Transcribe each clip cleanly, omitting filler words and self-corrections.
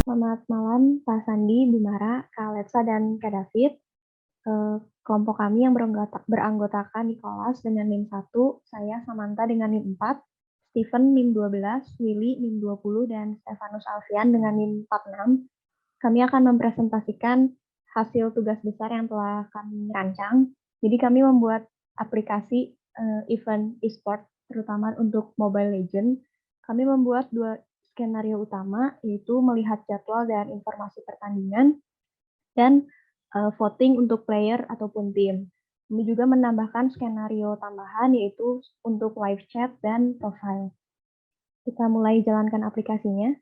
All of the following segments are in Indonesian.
Selamat malam, Pak Sandi, Bu Mara, Kak Alexa, dan Kak David. Kelompok kami yang beranggotakan Nicholas dengan NIM 1, saya Samantha dengan NIM 4, Stephen NIM 12, Willy NIM 20, dan Stefanus Alfian dengan NIM 46. Kami akan mempresentasikan hasil tugas besar yang telah kami rancang. Jadi kami membuat aplikasi event e-sport, terutama untuk Mobile Legends. Kami membuat dua skenario utama, yaitu melihat jadwal dan informasi pertandingan, dan voting untuk player ataupun tim. Kami juga menambahkan skenario tambahan, yaitu untuk live chat dan profile. Kita mulai jalankan aplikasinya.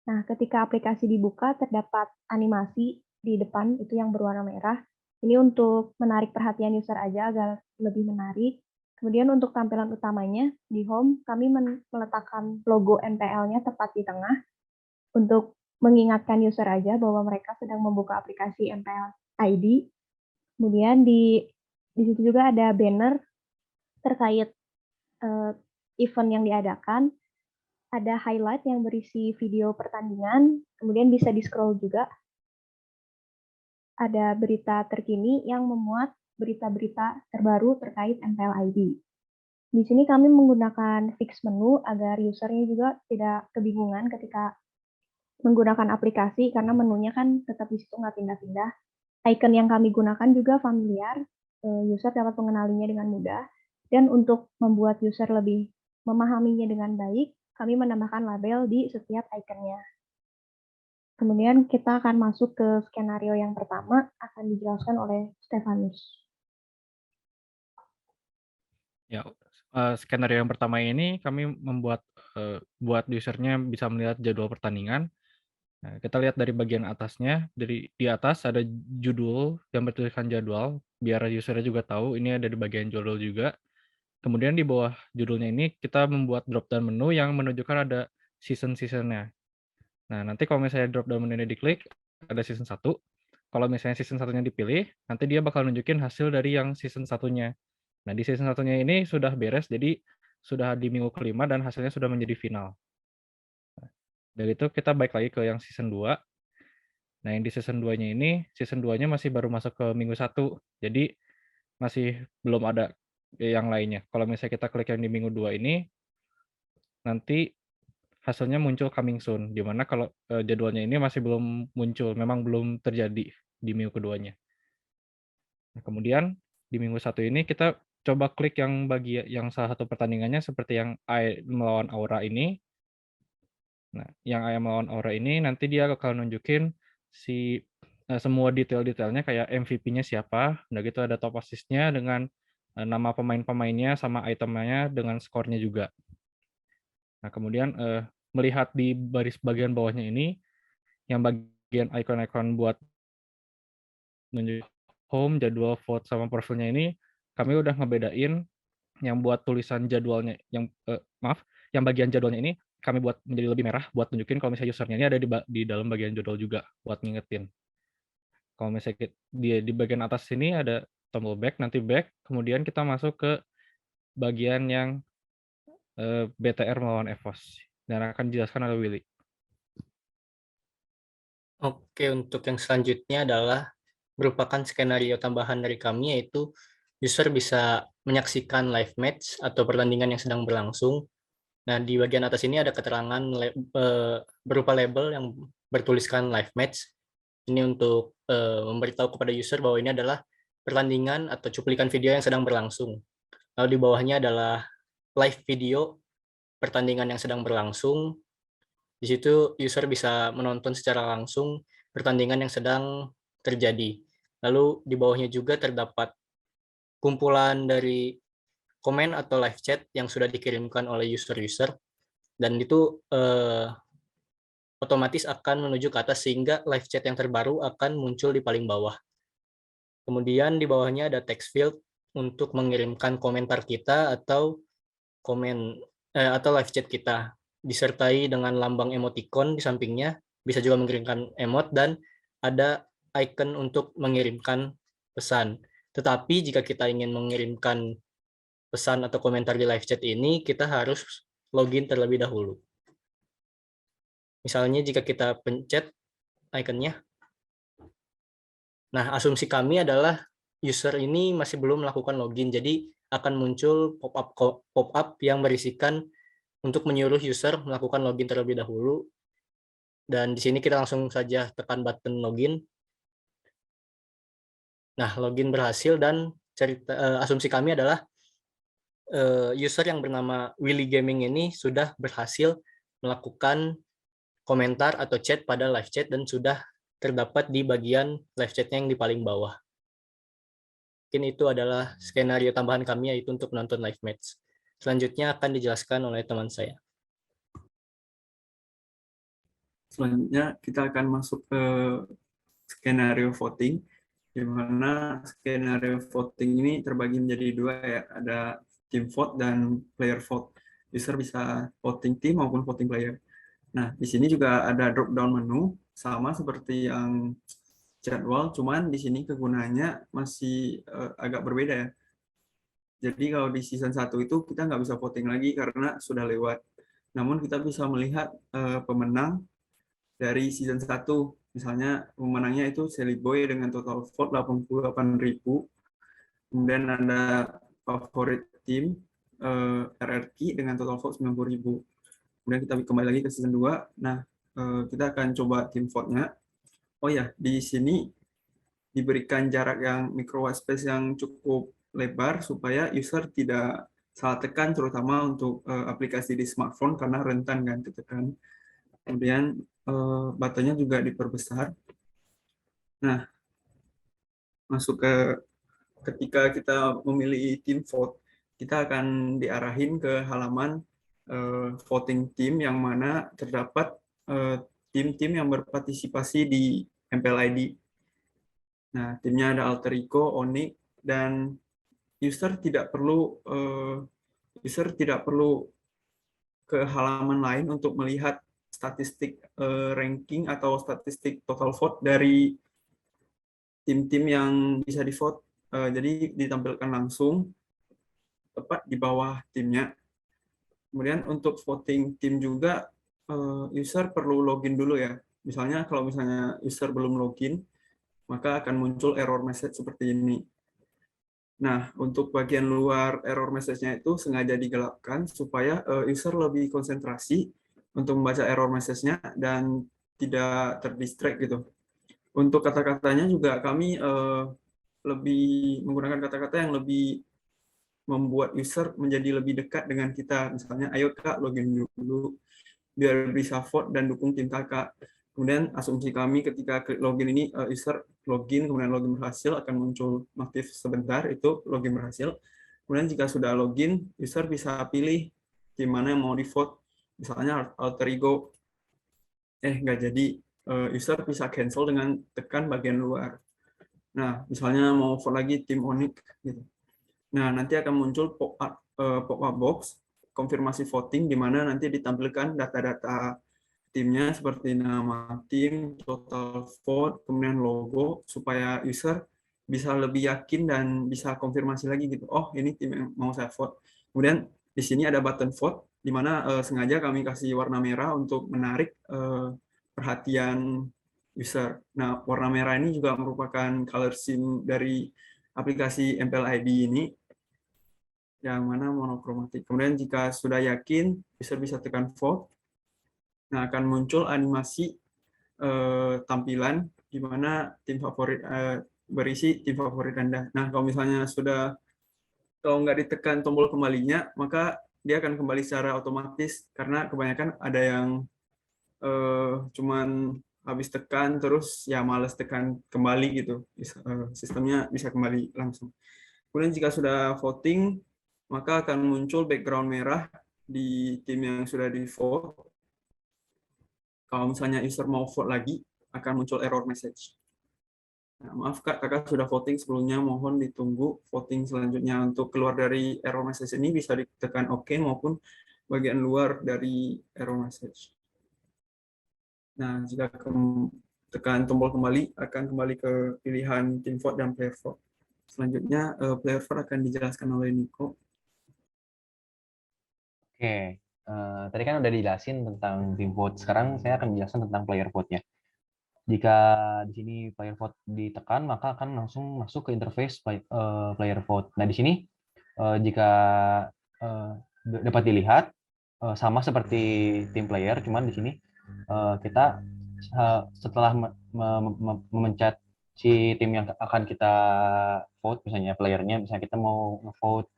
Nah, ketika aplikasi dibuka, terdapat animasi di depan itu yang berwarna merah. Ini untuk menarik perhatian user aja agar lebih menarik. Kemudian untuk tampilan utamanya, di home, kami meletakkan logo NPL-nya tepat di tengah untuk mengingatkan user aja bahwa mereka sedang membuka aplikasi NPL ID. Kemudian di situ juga ada banner terkait event yang diadakan. Ada highlight yang berisi video pertandingan, kemudian bisa di-scroll juga. Ada berita terkini yang memuat berita-berita terbaru terkait MPL ID. Di sini kami menggunakan fix menu agar usernya juga tidak kebingungan ketika menggunakan aplikasi karena menunya kan tetap di situ nggak pindah-pindah. Icon yang kami gunakan juga familiar, user dapat mengenalinya dengan mudah. Dan untuk membuat user lebih memahaminya dengan baik, kami menambahkan label di setiap ikonnya. Kemudian kita akan masuk ke skenario yang pertama, akan dijelaskan oleh Stefanus. Ya, skenario yang pertama ini kami membuat buat usernya bisa melihat jadwal pertandingan. Nah, kita lihat dari bagian atasnya, di atas ada judul yang bertuliskan jadwal, biar usernya juga tahu ini ada di bagian judul juga. Kemudian di bawah judulnya ini kita membuat drop down menu yang menunjukkan ada season-seasonnya. Nah, nanti kalau misalnya drop down menu ini diklik, ada season 1. Kalau misalnya season satunya dipilih, nanti dia bakal nunjukin hasil dari yang season satunya. Nah, di season satunya ini sudah beres, jadi sudah di minggu kelima dan hasilnya sudah menjadi final. Dari itu kita balik lagi ke yang season 2. Nah, yang di season 2-nya ini, season 2-nya masih baru masuk ke minggu 1. Jadi masih belum ada yang lainnya. Kalau misalnya kita klik yang di minggu 2 ini, nanti hasilnya muncul coming soon, di mana kalau jadwalnya ini masih belum muncul, memang belum terjadi di minggu keduanya. Nah, kemudian di minggu 1 ini kita coba klik yang salah satu pertandingannya seperti yang melawan Aura ini. Nah, yang melawan Aura ini nanti dia bakal nunjukin semua detail-detailnya kayak MVP-nya siapa, udah gitu ada top assist-nya dengan nama pemain-pemainnya sama itemnya dengan skornya juga. Nah, kemudian melihat di baris bagian bawahnya ini, yang bagian ikon-ikon buat nunjuk home, jadwal, vote, sama profilnya ini, kami udah ngebedain yang buat tulisan jadwalnya, yang bagian jadwalnya ini kami buat menjadi lebih merah buat nunjukin kalau misalnya usernya ini ada di dalam bagian jadwal juga buat ngingetin. Kalau misalnya di bagian atas sini ada tombol back, nanti back, kemudian kita masuk ke bagian yang BTR melawan EVOS dan akan dijelaskan oleh Willy. Oke, untuk yang selanjutnya adalah merupakan skenario tambahan dari kami, yaitu user bisa menyaksikan live match atau pertandingan yang sedang berlangsung. Nah, di bagian atas ini ada keterangan berupa label yang bertuliskan live match. Ini untuk memberitahu kepada user bahwa ini adalah pertandingan atau cuplikan video yang sedang berlangsung. Lalu di bawahnya adalah live video pertandingan yang sedang berlangsung. Di situ user bisa menonton secara langsung pertandingan yang sedang terjadi. Lalu di bawahnya juga terdapat kumpulan dari komen atau live chat yang sudah dikirimkan oleh user-user, dan itu otomatis akan menuju ke atas sehingga live chat yang terbaru akan muncul di paling bawah. Kemudian di bawahnya ada text field untuk mengirimkan komentar kita atau atau live chat kita, disertai dengan lambang emoticon di sampingnya, bisa juga mengirimkan emot, dan ada icon untuk mengirimkan pesan. Tetapi jika kita ingin mengirimkan pesan atau komentar di live chat ini, kita harus login terlebih dahulu. Misalnya jika kita pencet ikonnya, nah asumsi kami adalah user ini masih belum melakukan login, jadi akan muncul pop-up yang berisikan untuk menyuruh user melakukan login terlebih dahulu. Dan di sini kita langsung saja tekan button login. Nah, login berhasil dan asumsi kami adalah user yang bernama Willy Gaming ini sudah berhasil melakukan komentar atau chat pada live chat dan sudah terdapat di bagian live chatnya yang di paling bawah. Mungkin itu adalah skenario tambahan kami, yaitu untuk menonton live match. Selanjutnya akan dijelaskan oleh teman saya. Selanjutnya kita akan masuk ke skenario voting, di mana skenario voting ini terbagi menjadi dua ya, ada team vote dan player vote. User bisa voting team maupun voting player. Nah, di sini juga ada drop down menu, sama seperti yang jadwal, cuman di sini kegunaannya masih agak berbeda ya. Jadi kalau di season 1 itu kita nggak bisa voting lagi karena sudah lewat. Namun kita bisa melihat pemenang dari season 1. Misalnya pemenangnya itu Sally Boy dengan total vote 88.000. Kemudian ada favorit tim RRQ dengan total vote 90.000. Kemudian kita kembali lagi ke season 2. Nah, kita akan coba tim vote-nya. Oh ya, di sini diberikan jarak yang micro white space yang cukup lebar supaya user tidak salah tekan, terutama untuk aplikasi di smartphone karena rentan kan tekan. Kemudian buttonnya juga diperbesar. Nah, masuk ke ketika kita memilih tim vote, kita akan diarahin ke halaman voting team yang mana terdapat tim-tim yang berpartisipasi di MPLID. Nah, timnya ada Alter Ego, Onyx, dan user tidak perlu ke halaman lain untuk melihat statistik ranking atau statistik total vote dari tim-tim yang bisa di vote. Jadi ditampilkan langsung tepat di bawah timnya. Kemudian untuk voting tim juga user perlu login dulu ya. Misalnya kalau misalnya user belum login, maka akan muncul error message seperti ini. Nah, untuk bagian luar error message-nya itu sengaja digelapkan supaya user lebih konsentrasi untuk membaca error message-nya dan tidak terdistract gitu. Untuk kata-katanya juga kami lebih menggunakan kata-kata yang lebih membuat user menjadi lebih dekat dengan kita. Misalnya, ayo Kak, login dulu biar bisa vote dan dukung tim Kakak. Kemudian asumsi kami ketika klik login ini, user login, kemudian login berhasil, akan muncul notif sebentar, itu login berhasil. Kemudian jika sudah login, user bisa pilih tim mana yang mau di vote. Misalnya Alter Ego, nggak jadi, user bisa cancel dengan tekan bagian luar. Nah, misalnya mau vote lagi tim Onyx, gitu. Nah, nanti akan muncul pop-up box konfirmasi voting di mana nanti ditampilkan data-data timnya seperti nama tim, total vote, kemudian logo supaya user bisa lebih yakin dan bisa konfirmasi lagi gitu. Oh, ini tim yang mau saya vote. Kemudian di sini ada button vote di mana sengaja kami kasih warna merah untuk menarik perhatian user. Nah, warna merah ini juga merupakan color scheme dari aplikasi MPLID ini yang mana monokromatik. Kemudian jika sudah yakin, user bisa tekan vote. Nah, akan muncul animasi tampilan di mana tim favorit berisi tim favorit Anda. Nah, kalau misalnya kalau nggak ditekan tombol kembalinya, maka dia akan kembali secara otomatis karena kebanyakan ada yang cuman habis tekan terus ya males tekan kembali gitu. Sistemnya bisa kembali langsung. Kemudian jika sudah voting, maka akan muncul background merah di tim yang sudah di vote. Kalau misalnya user mau vote lagi, akan muncul error message. Nah, maaf Kak, Kakak sudah voting sebelumnya, mohon ditunggu voting selanjutnya. Untuk keluar dari error message ini bisa ditekan OK maupun bagian luar dari error message. Nah, jika tekan tombol kembali, akan kembali ke pilihan team vote dan player vote. Selanjutnya, player vote akan dijelaskan oleh Nico. Oke, Tadi kan udah dijelasin tentang team vote. Sekarang saya akan menjelaskan tentang player vote-nya. Jika di sini player vote ditekan, maka akan langsung masuk ke interface player vote. Nah, di sini jika dapat dilihat sama seperti tim player, cuman di sini kita setelah memencet si tim yang akan kita vote, misalnya playernya, misalnya kita mau nge-vote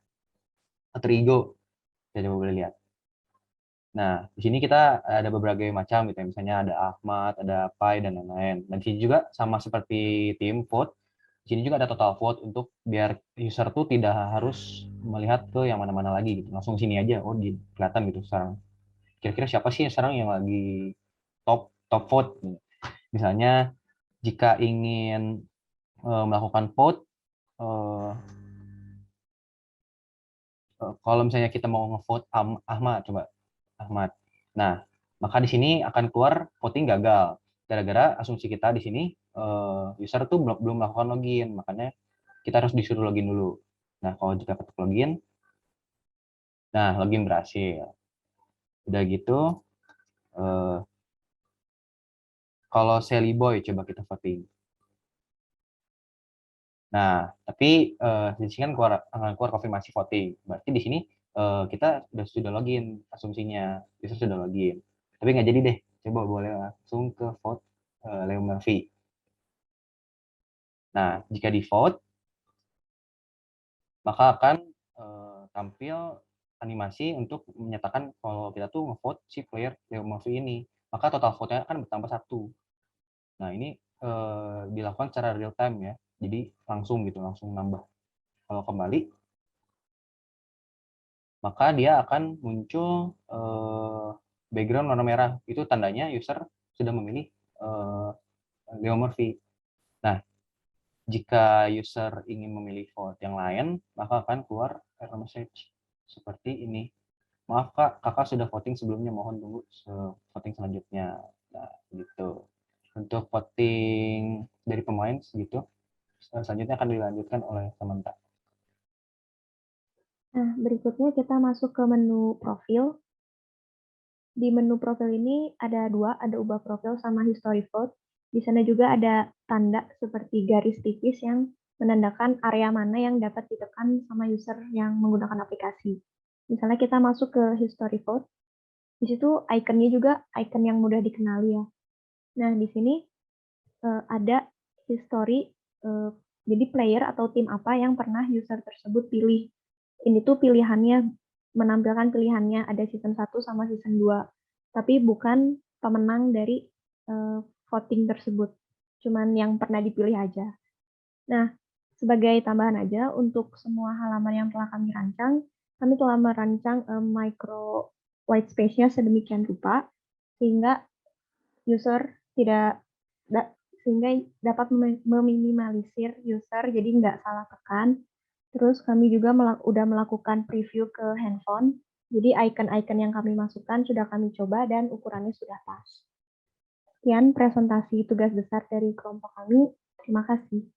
Trigo, kita coba boleh lihat. Nah, di sini kita ada berbagai macam gitu ya, misalnya ada Ahmad, ada Pai, dan lain-lain. Dan di sini juga sama seperti tim vote, di sini juga ada total vote untuk biar user tuh tidak harus melihat ke yang mana-mana lagi gitu. Langsung sini aja, oh kelihatan gitu sekarang. Kira-kira siapa sih sekarang yang lagi top vote? Misalnya jika ingin melakukan vote, kalau misalnya kita mau ngevote Ahmad, coba Ahmad. Nah, maka di sini akan keluar voting gagal. Gara-gara asumsi kita di sini user tuh belum melakukan login, makanya kita harus disuruh login dulu. Nah, kalau jika ketuk login, nah login berhasil. Udah gitu, kalau Sally Boy coba kita voting. Nah, tapi di sini kan akan keluar konfirmasi voting. Berarti di sini kita sudah login, asumsinya user sudah login. Tapi nggak jadi deh. Coba boleh langsung ke vote Leo Murphy. Nah, jika di vote, maka akan tampil animasi untuk menyatakan kalau kita tuh ngevote si player Leo Murphy ini. Maka total vote-nya akan bertambah 1. Nah, ini dilakukan secara real time ya. Jadi langsung nambah. Kalau kembali, maka dia akan muncul background warna merah. Itu tandanya user sudah memilih Leo Murphy. Nah, jika user ingin memilih vote yang lain, maka akan keluar error message seperti ini. Maaf Kak, kakak sudah voting sebelumnya, mohon tunggu voting selanjutnya. Nah, gitu. Untuk voting dari pemain segitu. Selanjutnya akan dilanjutkan oleh Samantha. Nah, berikutnya kita masuk ke menu profil. Di menu profil ini ada dua, ada ubah profil sama history vote. Di sana juga ada tanda seperti garis tipis yang menandakan area mana yang dapat ditekan sama user yang menggunakan aplikasi. Misalnya kita masuk ke history vote, di situ ikonnya juga icon yang mudah dikenali ya. Nah, di sini ada history, jadi player atau tim apa yang pernah user tersebut pilih. Ini tuh pilihannya, menampilkan pilihannya ada season 1 sama season 2, tapi bukan pemenang dari voting tersebut, cuman yang pernah dipilih aja. Nah, sebagai tambahan aja, untuk semua halaman yang telah kami rancang, kami telah merancang micro white space-nya sedemikian rupa, sehingga user tidak sehingga dapat meminimalisir user, jadi nggak salah tekan. Terus kami juga udah melakukan preview ke handphone, jadi icon-icon yang kami masukkan sudah kami coba dan ukurannya sudah pas. Sekian presentasi tugas besar dari kelompok kami. Terima kasih.